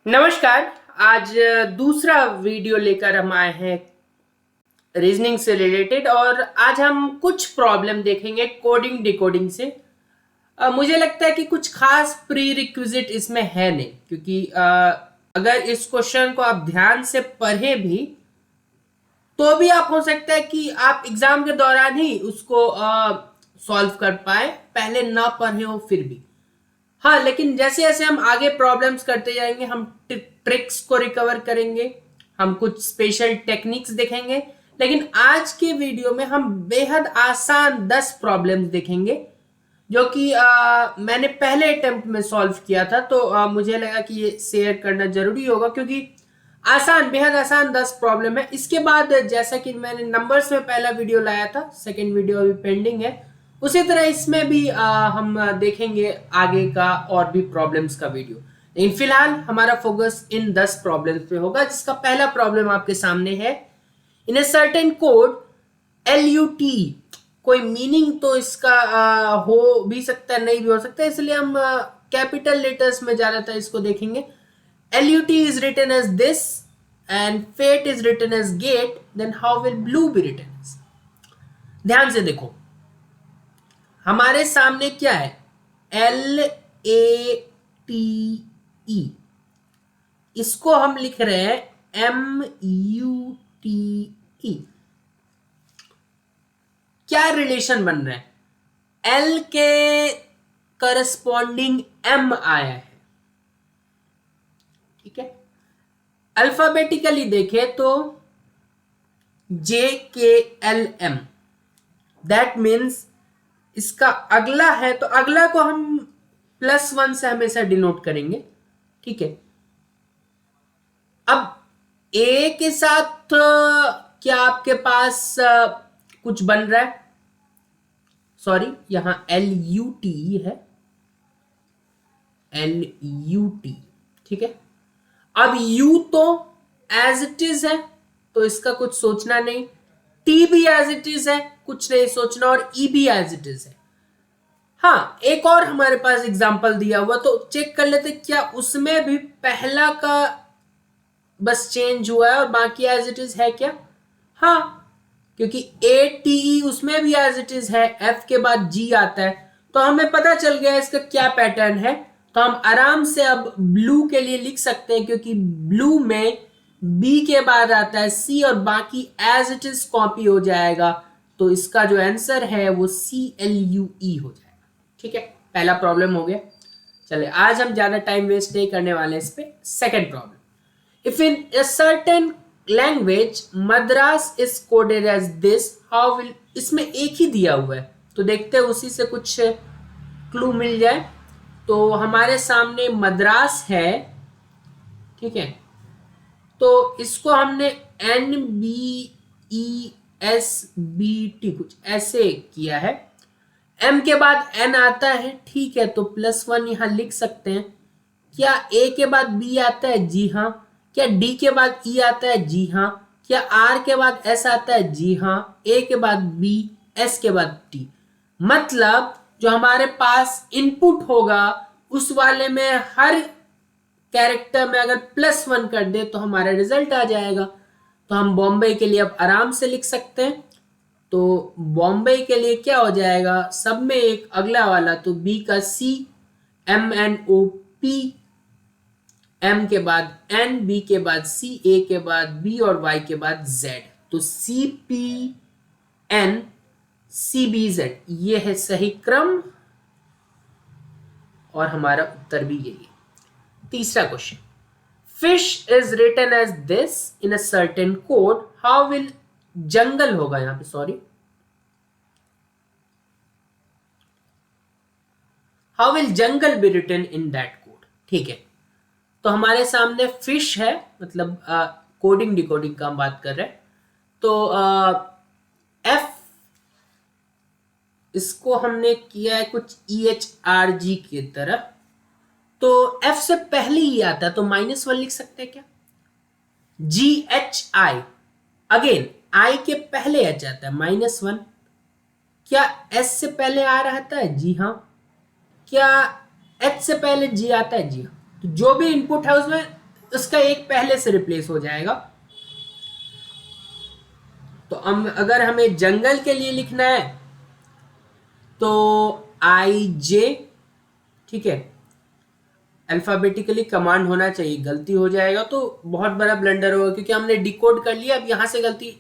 नमस्कार। आज दूसरा वीडियो लेकर हम आए हैं रीजनिंग से रिलेटेड और आज हम कुछ प्रॉब्लम देखेंगे कोडिंग डिकोडिंग से। मुझे लगता है कि कुछ खास प्री रिक्विजिट इसमें है नहीं, क्योंकि अगर इस क्वेश्चन को आप ध्यान से पढ़े भी तो भी आप हो सकता है कि आप एग्जाम के दौरान ही उसको सॉल्व कर पाए, पहले ना पढ़े हो फिर भी। हाँ, लेकिन जैसे जैसे हम आगे प्रॉब्लम्स करते जाएंगे हम ट्रिक्स को रिकवर करेंगे, हम कुछ स्पेशल टेक्निक्स देखेंगे। लेकिन आज के वीडियो में हम बेहद आसान 10 प्रॉब्लम्स देखेंगे जो कि मैंने पहले अटेम्प्ट में सॉल्व किया था, तो मुझे लगा कि ये शेयर करना जरूरी होगा क्योंकि आसान, बेहद आसान 10 प्रॉब्लम है। इसके बाद जैसा कि मैंने नंबर्स में पहला वीडियो लाया था, सेकंड वीडियो अभी पेंडिंग है, उसी तरह इसमें भी हम देखेंगे आगे का और भी प्रॉब्लम्स का वीडियो। लेकिन फिलहाल हमारा फोकस इन 10 प्रॉब्लम्स पे होगा, जिसका पहला प्रॉब्लम आपके सामने है। इन ए सर्टेन कोड LUT, कोई मीनिंग तो इसका हो भी सकता है, नहीं भी हो सकता है, इसलिए हम कैपिटल लेटर्स में ज्यादातर इसको देखेंगे। LUT is written as this and fate is written as gate, then how will blue be written as? ध्यान से देखो, हमारे सामने क्या है, LATE, इसको हम लिख रहे हैं MUTE। क्या रिलेशन बन रहा है, L के करस्पॉन्डिंग M आया है, ठीक है। अल्फाबेटिकली देखे तो JKLM, दैट मीन्स इसका अगला है, तो अगला को हम +1 से हमेशा डिनोट करेंगे, ठीक है। अब A के साथ क्या आपके पास कुछ बन रहा है, सॉरी यहां LUT है, LUT, ठीक है। अब U तो एज इट इज है, तो इसका कुछ सोचना नहीं। T भी एज इट इज है, कुछ नहीं सोचना, और E भी एज इट इज है। हाँ, एक और हमारे पास एग्जांपल दिया हुआ, तो चेक कर लेते क्या उसमें भी पहला का बस चेंज हुआ है और बाकी एज इट इज है क्या। हाँ, क्योंकि ATE उसमें भी एज इट इज है, F के बाद G आता है, तो हमें पता चल गया इसका क्या पैटर्न है। तो हम आराम से अब ब्लू के लिए लिख सकते हैं, क्योंकि ब्लू में B के बाद आता है C और बाकी एज इट इज कॉपी हो जाएगा, तो इसका जो आंसर है वो CLUE हो जाएगा, ठीक है। पहला प्रॉब्लम हो गया। चले, आज हम ज्यादा टाइम वेस्ट नहीं करने वाले इस पे। Second problem, if in a certain language madras is coded as this, how will, इसमें एक ही दिया हुआ है, तो देखते हैं उसी से कुछ क्लू मिल जाए। तो हमारे सामने मद्रास है, ठीक है, तो इसको हमने NBESBT कुछ ऐसे किया है। M के बाद N आता है, ठीक है, तो +1 यहां लिख सकते हैं। क्या A के बाद B आता है, जी हाँ। क्या D के बाद E आता है, जी हाँ। क्या R के बाद S आता है, जी हाँ। A के बाद B, S के बाद T, मतलब जो हमारे पास इनपुट होगा उस वाले में हर कैरेक्टर में अगर +1 कर दे तो हमारा रिजल्ट आ जाएगा। तो हम बॉम्बे के लिए अब आराम से लिख सकते हैं। तो बॉम्बे के लिए क्या हो जाएगा, सब में एक अगला वाला, तो B का C, MNOP, M के बाद N, B के बाद C, A के बाद B और Y के बाद Z, तो CPN CBZ, ये है सही क्रम और हमारा उत्तर भी यही है। तीसरा question, fish is written as this in a certain code, how will, jungle होगा यहां पे, sorry, how will jungle be written in that code, ठीक है। तो हमारे सामने फिश है, मतलब कोडिंग डिकोडिंग का हम बात कर रहे हैं। तो F, इसको हमने किया है कुछ EHRG की तरह, तो F से पहले ही आता है, तो -1 लिख सकते हैं क्या। GHI, अगेन I के पहले H आता है, -1। क्या S से पहले आ रहता है, जी हाँ। क्या H से पहले G आता है, जी हाँ। तो जो भी इनपुट है उसमें उसका एक पहले से रिप्लेस हो जाएगा। तो अगर हमें जंगल के लिए लिखना है तो आई जे, ठीक है, अल्फाबेटिकली कमांड होना चाहिए, गलती हो जाएगा तो बहुत बड़ा ब्लंडर होगा क्योंकि हमने डिकोड कर लिया। अब यहां से गलती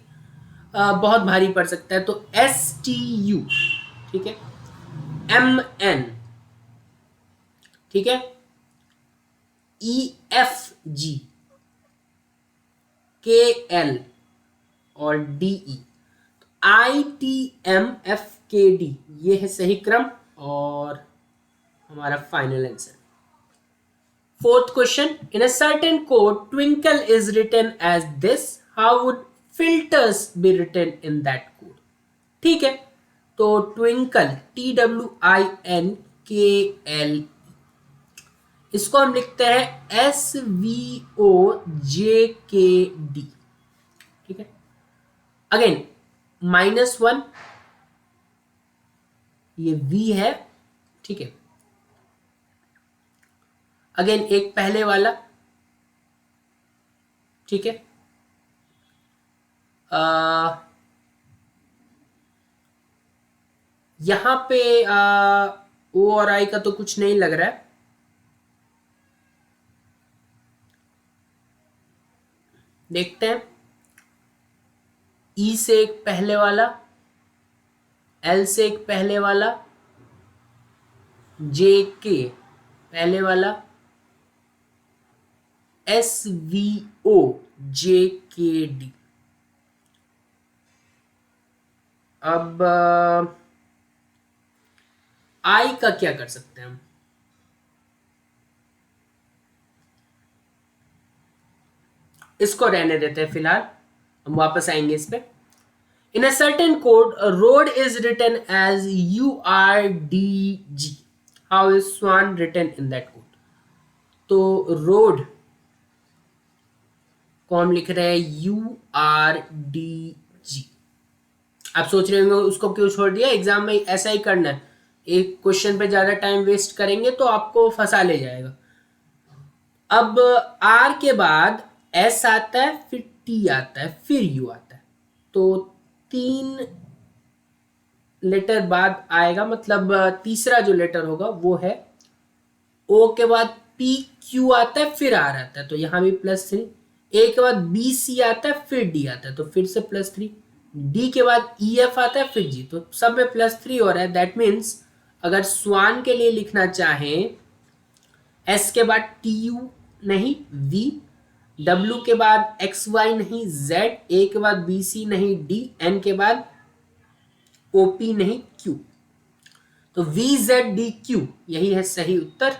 बहुत भारी पड़ सकता है। तो एस टी यू, ठीक है, एम एन, ठीक है, E F G, K L और D E, I T M F K D, ये है सही क्रम और हमारा final answer. Fourth question, in a certain code, twinkle is written as this. How would filters be written in that code? ठीक है, तो twinkle, TWINKL, इसको हम लिखते हैं SVOJKD, ठीक है। अगेन -1, ये V है, ठीक है। अगेन एक पहले वाला, ठीक है, यहां पे ओ और आई का तो कुछ नहीं लग रहा है। देखते हैं, ई से एक पहले वाला, एल से एक पहले वाला, जे के पहले वाला, एस वी ओ जे के डी। अब आई का क्या कर सकते हैं हम? इसको रहने देते हैं फिलहाल, हम वापस आएंगे इस पे। In a certain code road is written as URDG. How is swan written in that code? तो रोड को हम लिख रहे हैं URDG। आप सोच रहे होंगे उसको क्यों छोड़ दिया, एग्जाम में ऐसा ही करना है, एक क्वेश्चन पे ज्यादा टाइम वेस्ट करेंगे तो आपको फंसा ले जाएगा। अब आर के बाद एस आता है, फिर टी आता है, फिर यू आता है, तो 3 लेटर बाद आएगा, मतलब तीसरा जो लेटर होगा वो है ओ के बाद पी क्यू आता है, फिर आर आता है, तो यहां भी +3। ए के बाद बी सी आता है, फिर डी आता है, तो फिर से +3। डी के बाद ई एफ आता है, फिर जी, तो सब में +3 हो रहा है। दैट मीन्स अगर स्वान के लिए लिखना चाहें, एस के बाद टी यू नहीं, वी, डब्ल्यू के बाद एक्स वाई नहीं, जेड, ए के बाद बी सी नहीं, डी, एन के बाद ओपी नहीं, क्यू, तो वी जेड डी क्यू, यही है सही उत्तर।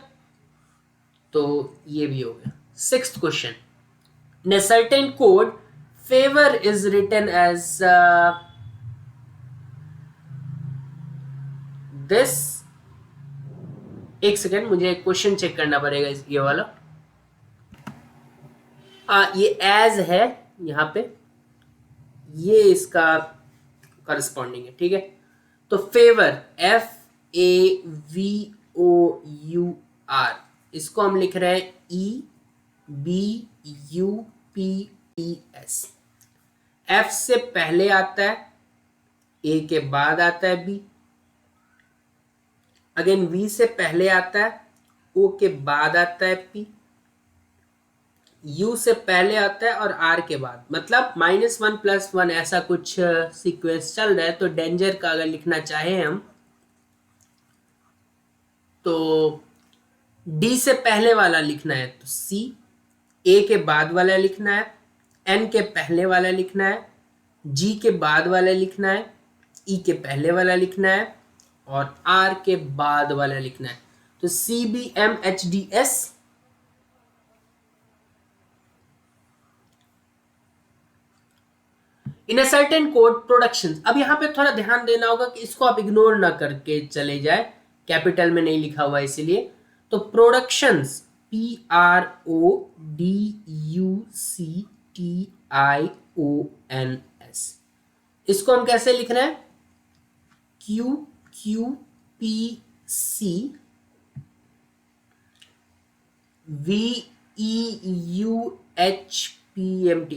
तो ये भी हो गया। 6th question, in a certain code favor is written as this. एक सेकेंड, मुझे क्वेश्चन चेक करना पड़ेगा ये वाला। ये एज है यहां पे, ये इसका करस्पॉन्डिंग है, ठीक है। तो फेवर, FAVOUR, इसको हम लिख रहे हैं EBUPES। एफ से पहले आता है, ए के बाद आता है बी, अगेन वी से पहले आता है, ओ के बाद आता है पी, यू से पहले आता है और आर के बाद, मतलब -1 + 1 ऐसा कुछ सीक्वेंस चल रहा है। तो डेंजर का अगर लिखना चाहे हम तो डी से पहले वाला लिखना है तो सी, ए के बाद वाला लिखना है, एन के पहले वाला लिखना है, जी के बाद वाला लिखना है, ई के पहले वाला लिखना है और आर के बाद वाला लिखना है। तो CBMHDS। In a certain code production, अब यहां पे थोड़ा ध्यान देना होगा कि इसको आप इग्नोर ना करके चले जाए, कैपिटल में नहीं लिखा हुआ इसलिए। तो प्रोडक्शंस, PRODUCTIONS, इसको हम कैसे लिख रहे हैं? QQPC VI EUHPMT,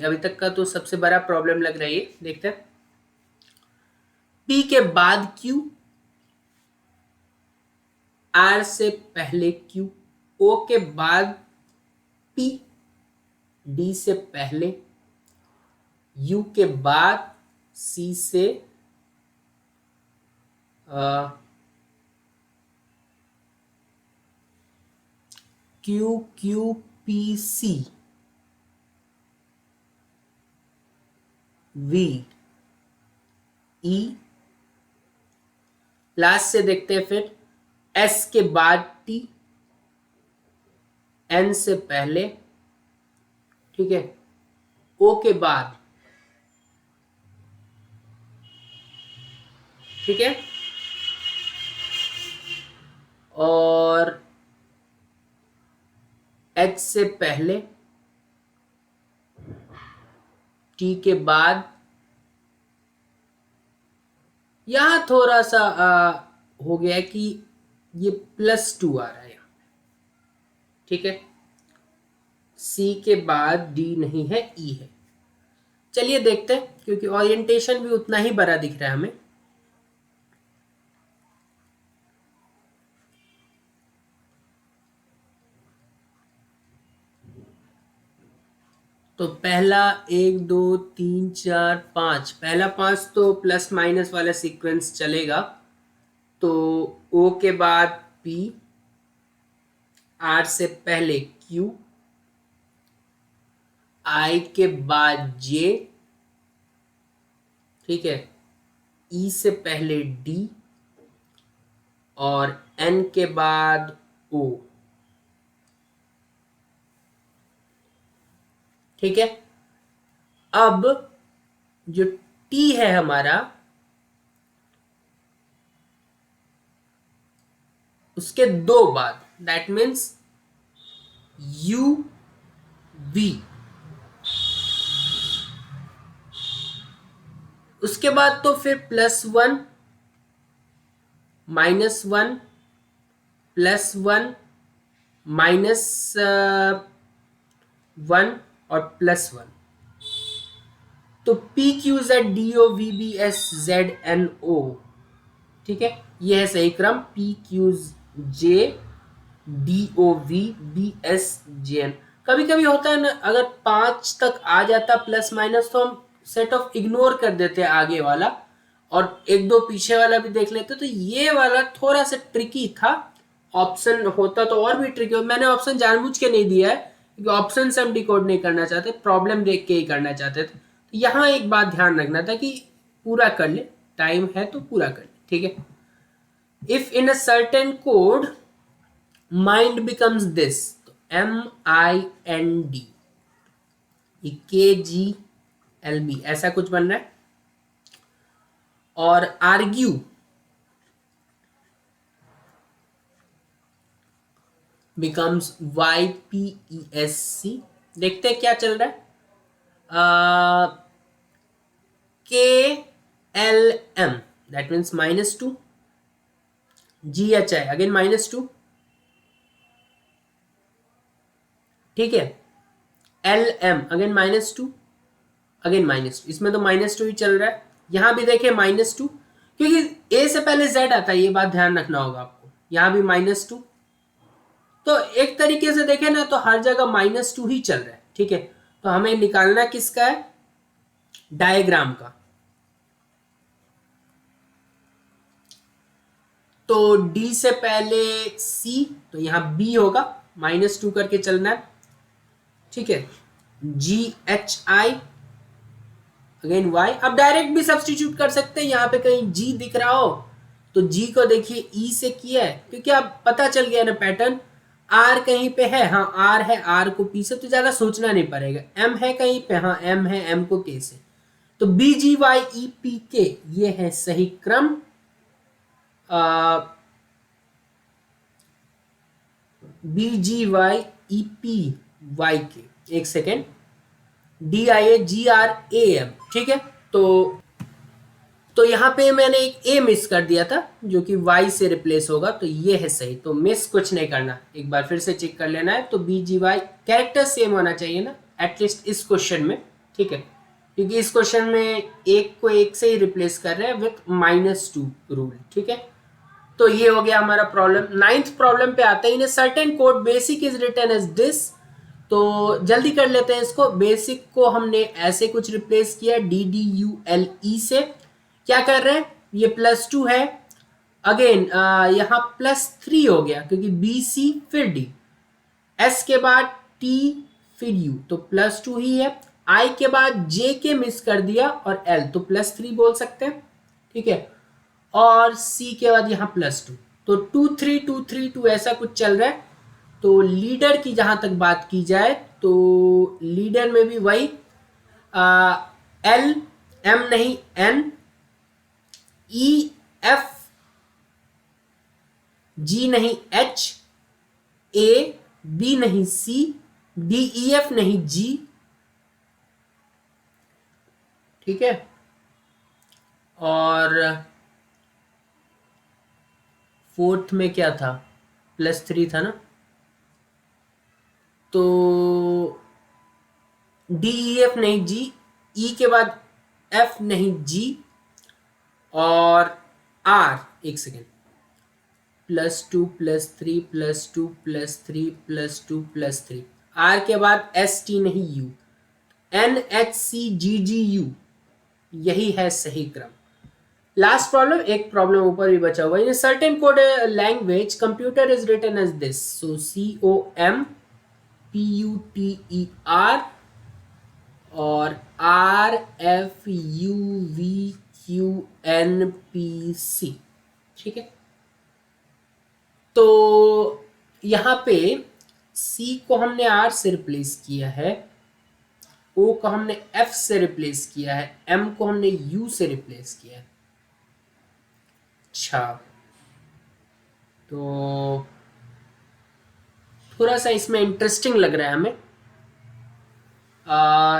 अभी तक का तो सबसे बड़ा प्रॉब्लम लग रहा है ये, देखते हैं। P के बाद Q, R से पहले Q, O के बाद P, D से पहले, U के बाद C से QQPC, V, E, लास्ट से देखते हैं फिर S के बाद T, N से पहले, ठीक है, O के बाद, ठीक है, और H से पहले, T के बाद, यहां थोड़ा सा हो गया है कि ये +2 आ रहा है यहाँ, ठीक है। C के बाद D नहीं है, E है। चलिए देखते हैं, क्योंकि ओरिएंटेशन भी उतना ही बड़ा दिख रहा है हमें। तो पहला 1 2 3 4 5, पहला 5 तो प्लस माइनस वाला सीक्वेंस चलेगा। तो O के बाद P, R से पहले Q, I के बाद J, ठीक है, E से पहले D, और N के बाद O, ठीक है। अब जो T है हमारा, उसके 2 बाद, दैट मीन्स U V, उसके बाद तो फिर +1 -1 +1 -1 और +1। तो PQZ DOVBSZNO, ठीक है, यह है सही क्रम, PQJ DOVBSJN। कभी कभी होता है ना, अगर 5 तक आ जाता प्लस माइनस तो हम सेट ऑफ इग्नोर कर देते हैं आगे वाला, और 1 2 पीछे वाला भी देख लेते। तो ये वाला थोड़ा सा ट्रिकी था, ऑप्शन होता तो और भी ट्रिकी। मैंने ऑप्शन जानबूझ के नहीं दिया है, क्योंकि ऑप्शन से हम डिकोड नहीं करना चाहते, प्रॉब्लम देख के ही करना चाहते थे। तो यहाँ एक बात ध्यान रखना था कि पूरा कर ले, टाइम है तो पूरा कर ले, ठीक है। If in a certain code mind becomes this, तो MIND, KGLB ऐसा कुछ बन रहा है। और आर्ग्यू बिकम्स YPESC। देखते हैं क्या चल रहा है। KLM, that means -2, GHI again -2, ठीक है। LM अगेन -2, अगेन -2, इसमें तो -2 ही चल रहा है। यहां भी देखिए -2, क्योंकि A से पहले Z आता है, ये बात ध्यान रखना होगा आपको। यहां भी -2, तो एक तरीके से देखें ना तो हर जगह -2 ही चल रहा है, ठीक है। तो हमें निकालना किसका है, डायग्राम का। तो D से पहले C, तो यहां B होगा, -2 करके चलना है, ठीक है। GHI अगेन Y, अब डायरेक्ट भी सब्स्टिट्यूट कर सकते हैं। यहां पे कहीं G दिख रहा हो तो G को देखिए E से किया है, क्योंकि अब पता चल गया ना पैटर्न। R कहीं पे है, हाँ R है, R को P से, तो ज्यादा सोचना नहीं पड़ेगा। M है कहीं पे, हाँ M है, M को K से। तो BGYEPK ये है सही क्रम। BGYEPYK, एक सेकेंड, DIAGRAM, ठीक है। तो तो यहाँ पे मैंने एक ए मिस कर दिया था जो कि वाई से रिप्लेस होगा, तो ये है सही। तो मिस कुछ नहीं करना, एक बार फिर से चेक कर लेना है। तो बी जी वाई कैरेक्टर सेम होना चाहिए ना, एटलीस्ट इस क्वेश्चन में, ठीक है, क्योंकि इस क्वेश्चन में एक को एक से ही रिप्लेस कर रहे हैं विथ -2 रूल, ठीक है। तो ये हो गया हमारा प्रॉब्लम। 9th प्रॉब्लम पे आते हैं। Certain code basic is written as this. तो जल्दी कर लेते हैं इसको। बेसिक को हमने ऐसे कुछ रिप्लेस किया DDULE से। क्या कर रहे हैं, ये +2 है, अगेन यहाँ +3 हो गया क्योंकि BC फिर D, S के बाद T फिर U, तो +2 ही है। I के बाद J के मिस कर दिया और L, तो +3 बोल सकते हैं, ठीक है। और C के बाद यहाँ +2, तो 2 3 2 3 2 ऐसा कुछ चल रहा है। तो लीडर की जहां तक बात की जाए तो लीडर में भी वही L M नहीं N, E F G नहीं H, A B नहीं C, D E F नहीं G, ठीक है। और फोर्थ में क्या था, +3 था ना, तो D E F नहीं G, E के बाद F नहीं G, और R, एक सेकेंड, +2 +3 +2 +3 +2 +3, R के बाद S T नहीं U, N H C G G U, यही है सही क्रम। लास्ट प्रॉब्लम, एक प्रॉब्लम ऊपर भी बचा हुआ है। Certain code language computer is written as this, so COMPUTER और RFUVQNPC, ठीक है। तो यहां पे C को हमने R से रिप्लेस किया है, O को हमने F से रिप्लेस किया है, M को हमने U से रिप्लेस किया है। अच्छा, तो थोड़ा सा इसमें इंटरेस्टिंग लग रहा है हमें।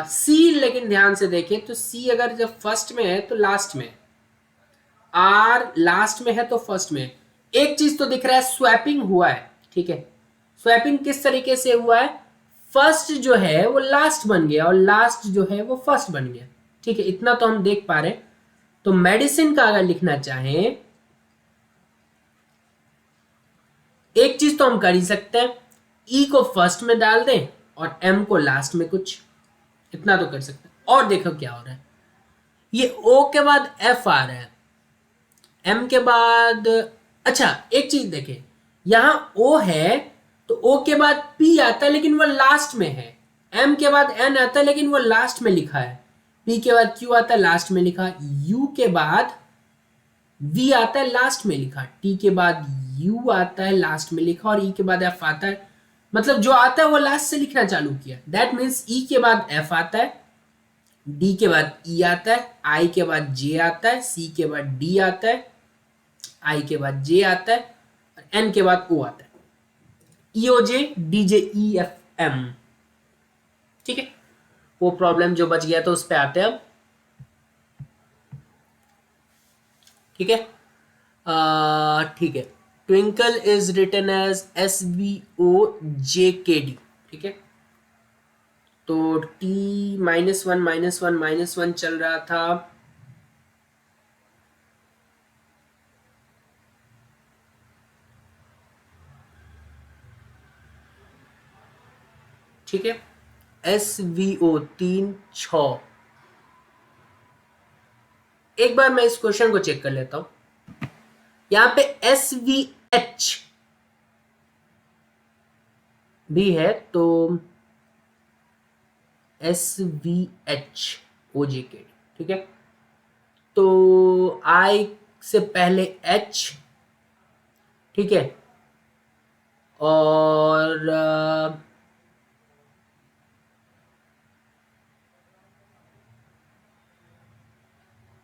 सी, लेकिन ध्यान से देखें तो सी अगर जब फर्स्ट में है तो लास्ट में, आर लास्ट में है तो फर्स्ट में। एक चीज तो दिख रहा है, स्वैपिंग हुआ है, ठीक है। स्वैपिंग किस तरीके से हुआ है, फर्स्ट जो है वो लास्ट बन गया और लास्ट जो है वो फर्स्ट बन गया, ठीक है। इतना तो हम देख पा रहे हैं। तो मेडिसिन का अगर लिखना चाहें, एक चीज तो हम कर ही सकते हैं, ई को फर्स्ट में डाल दें और एम को लास्ट में, कुछ इतना तो कर सकते हैं। और देखो क्या हो रहा है, ये ओ के बाद एफ आ रहा है, एम के बाद, अच्छा एक चीज देखें, यहां ओ है तो ओ के बाद पी आता है लेकिन वो लास्ट में है, एम के बाद एन आता है लेकिन वो लास्ट में लिखा है, पी के बाद क्यू आता है लास्ट में लिखा, यू के बाद वी आता है लास्ट में लिखा, टी के बाद यू आता है लास्ट में लिखा, और ई के बाद एफ आता है। मतलब जो आता है वो लास्ट से लिखना चालू किया। दैट मीन्स ई के बाद एफ आता है, डी के बाद ई आता है, आई के बाद जे आता है, सी के बाद डी आता है, आई के बाद जे आता है, और एन के बाद ओ आता है, EO J D J E F M, ठीक है। वो प्रॉब्लम जो बच गया था उस पर आते हैं अब, ठीक है। ठीक है, twinkle is written as SVOJKD, ठीक है। तो T -1 चल रहा था, ठीक है। SVO 3 6, एक बार मैं इस क्वेश्चन को चेक कर लेता हूं। यहां पे SVH भी है, तो SVHOJKD, ठीक है। तो I से पहले H, ठीक है, और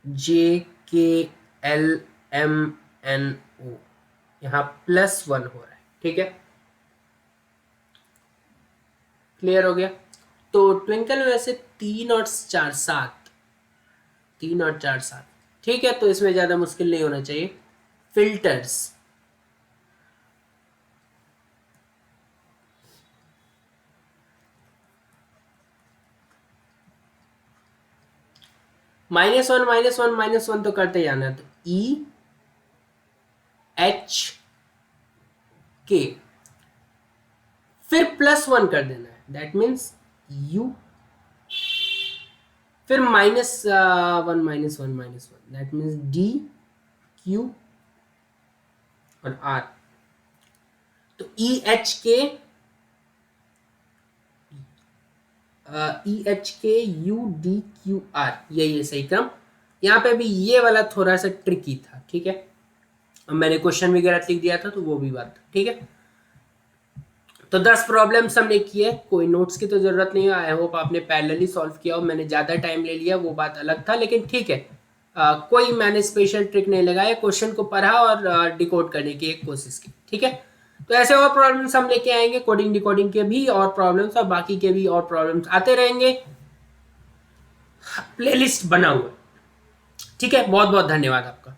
JKLMNO, यहां +1 हो रहा है, ठीक है। क्लियर हो गया। तो ट्विंकल में वैसे 3 और 4 7, 3 और 4 7, ठीक है, तो इसमें ज्यादा मुश्किल नहीं होना चाहिए। फिल्टर्स, -1 तो करते जाना, तो EHK, फिर +1 कर देना है, दैट मीन्स U, फिर -1 दैट मीन्स DQ और R। तो EHK UDQR, यही है सही क्रम। यहाँ पे भी ये वाला थोड़ा सा ट्रिकी था, ठीक है, अब मैंने क्वेश्चन भी गलत लिख दिया था तो वो भी बात था, ठीक है। तो 10 प्रॉब्लम्स हमने किए, कोई नोट्स की तो जरूरत नहीं है। आई होप आपने पैरेलली सॉल्व किया, और मैंने ज़्यादा टाइम ले लिया वो बात अलग था, लेकिन ठीक है। कोई मैंने स्पेशल ट्रिक नहीं लगाया, क्वेश्चन को पढ़ा और डिकोड करने की एक कोशिश की, ठीक है। तो ऐसे और प्रॉब्लम्स हम लेके आएंगे, कोडिंग डिकोडिंग के भी और प्रॉब्लम्स, और बाकी के भी और प्रॉब्लम्स आते रहेंगे, प्लेलिस्ट बना हुआ, ठीक है। बहुत बहुत धन्यवाद आपका।